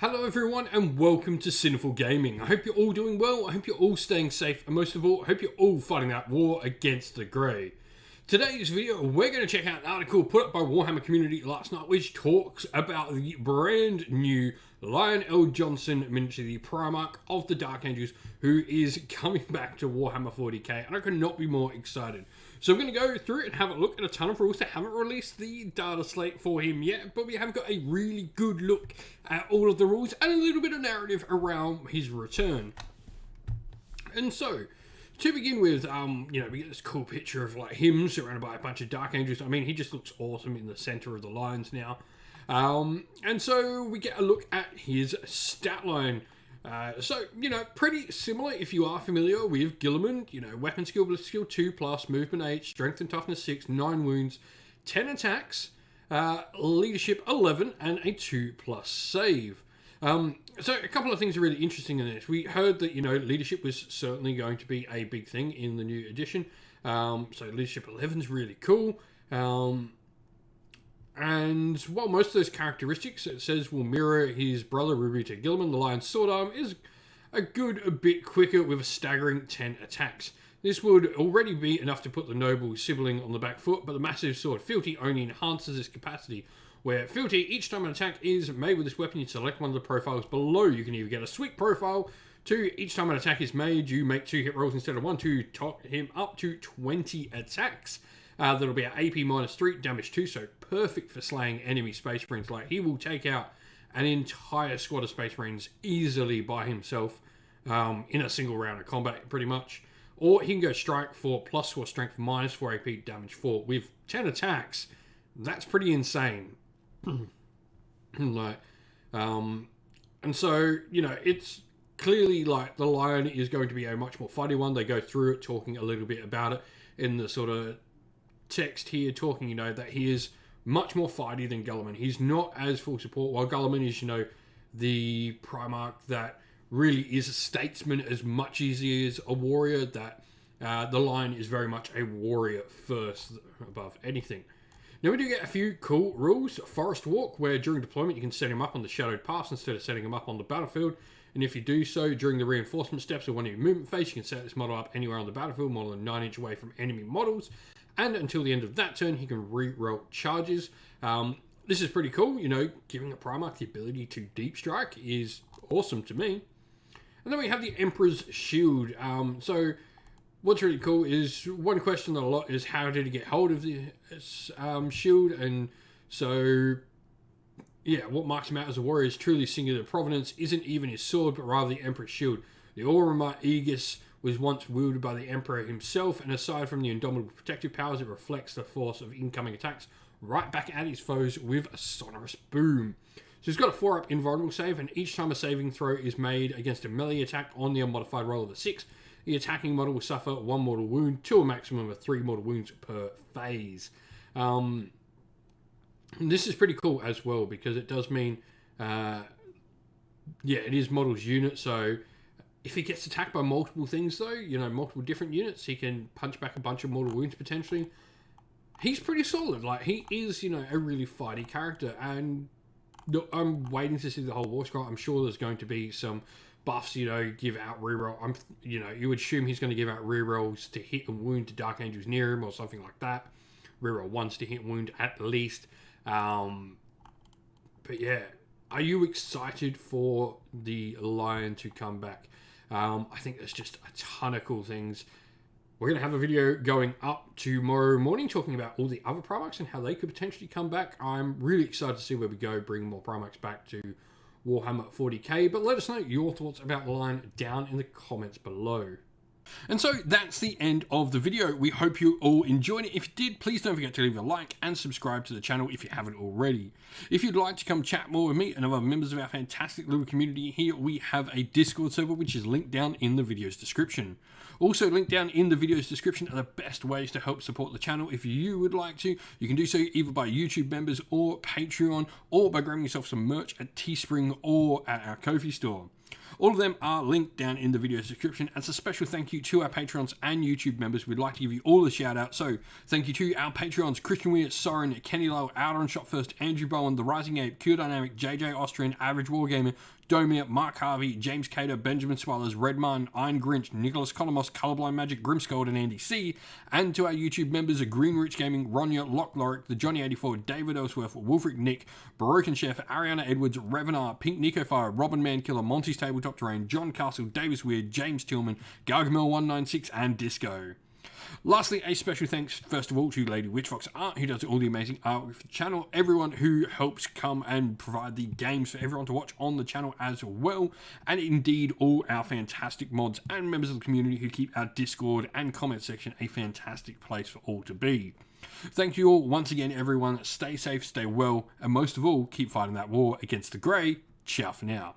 Hello everyone and welcome to Sinful Gaming. I hope you're all doing well, I hope you're all staying safe, and most of all, I hope you're all fighting that war against the grey. Today's video, we're going to check out an article put up by Warhammer Community last night which talks about the brand new Lion El'Jonson miniature, the Primarch of the Dark Angels, who is coming back to Warhammer 40k, and I could not be more excited. So I'm going to go through it and have a look at a ton of rules. They haven't released the data slate for him yet, but we have got a really good look at all of the rules and a little bit of narrative around his return. And so, to begin with, we get this cool picture of like him surrounded by a bunch of Dark Angels. I mean, he just looks awesome in the center of the lines now. And so we get a look at his stat line. Pretty similar if you are familiar with Guilliman. Weapon skill, ballistic skill 2+, movement 8, strength and toughness 6, 9 wounds, 10 attacks, leadership 11, and a 2+ save. So a couple of things are really interesting in this. We heard that, leadership was certainly going to be a big thing in the new edition. So leadership 11 is really cool. And while most of those characteristics, it says, will mirror his brother Ruby-Rhys Guilliman, the Lion's Sword Arm is a bit quicker with a staggering 10 attacks. This would already be enough to put the noble sibling on the back foot, but the massive sword Fealty only enhances this capacity, where Fealty, each time an attack is made with this weapon, you select one of the profiles below. You can either get a sweep profile, 2, each time an attack is made, you make 2 hit rolls instead of 1 to top him up to 20 attacks. That'll be an AP -3, damage 2, so perfect for slaying enemy Space Marines. Like, he will take out an entire squad of Space Marines easily by himself in a single round of combat, pretty much. Or he can go Strike for +4 strength, -4 AP, damage 4. With 10 attacks, that's pretty insane. And so, it's clearly like the Lion is going to be a much more fighty one. They go through it, talking a little bit about it in the sort of text here, talking, that he is much more fighty than Guilliman. He's not as full support, while Guilliman is, the Primarch that really is a statesman as much as he is a warrior, that the Lion is very much a warrior first above anything. Now we do get a few cool rules. Forest Walk, where during deployment you can set him up on the shadowed paths instead of setting him up on the battlefield. And if you do so during the reinforcement steps or one of your movement phase, you can set this model up anywhere on the battlefield, more than 9 inches away from enemy models. And until the end of that turn, he can re-roll charges. This is pretty cool. Giving a Primarch the ability to deep strike is awesome to me. And then we have the Emperor's Shield. So what's really cool is, one question that a lot is, how did he get hold of this shield? And so, yeah, what marks him out as a warrior is truly singular provenance, isn't even his sword, but rather the Emperor's Shield. The Oromar Aegis was once wielded by the Emperor himself, and aside from the indomitable protective powers, it reflects the force of incoming attacks right back at his foes with a sonorous boom. So he's got a 4-up invulnerable save, and each time a saving throw is made against a melee attack on the unmodified roll of a 6, the attacking model will suffer 1 mortal wound to a maximum of 3 mortal wounds per phase. This is pretty cool as well, because it does mean, it is model's unit, so if he gets attacked by multiple things though, multiple different units, he can punch back a bunch of mortal wounds potentially. He's pretty solid. Like, he is, a really fighty character, and I'm waiting to see the whole war scroll. I'm sure there's going to be some buffs, give out reroll. You would assume he's going to give out rerolls to hit and wound to Dark Angels near him or something like that. Reroll 1s to hit and wound at least. But yeah, are you excited for the Lion to come back? I think there's just a ton of cool things. We're going to have a video going up tomorrow morning talking about all the other Primarchs and how they could potentially come back. I'm really excited to see where we go, bring more Primarchs back to Warhammer 40k. But let us know your thoughts about the Lion down in the comments below. And so that's the end of the video. We hope you all enjoyed it. If you did, please don't forget to leave a like and subscribe to the channel if you haven't already. If you'd like to come chat more with me and other members of our fantastic little community here, we have a Discord server which is linked down in the video's description. Also linked down in the video's description are the best ways to help support the channel. If you would like to, you can do so either by YouTube members or Patreon, or by grabbing yourself some merch at Teespring or at our Ko-fi store. All of them are linked down in the video description. As a special thank you to our Patreons and YouTube members, we'd like to give you all a shout out. So thank you to our Patreons: Christian Weir, Soren, Kenny Lowe, Outer and Shot First, Andrew Bowen, The Rising Ape, Q Dynamic, JJ Austrian, Average Wargamer, Domir, Mark Harvey, James Cater, Benjamin Swallers, Redmine, Iron Grinch, Nicholas Colomos, Colorblind Magic, Grimscold, and Andy C. And to our YouTube members: Green Rich Gaming, Ronya, Lock Lorick, The Johnny84, David Ellsworth, Wolfric Nick, Baroque Chef, Ariana Edwards, Revenar, Pink Nico Fire, Robin Mankiller, Monty's Tabletop Terrain, John Castle, Davis Weird, James Tillman, Gargamel196, and Disco. Lastly, a special thanks, first of all, to Lady Witchfox Art, who does all the amazing art for the channel, everyone who helps come and provide the games for everyone to watch on the channel as well, and indeed all our fantastic mods and members of the community who keep our Discord and comment section a fantastic place for all to be. Thank you all once again, everyone. Stay safe, stay well, and most of all, keep fighting that war against the grey. Ciao for now.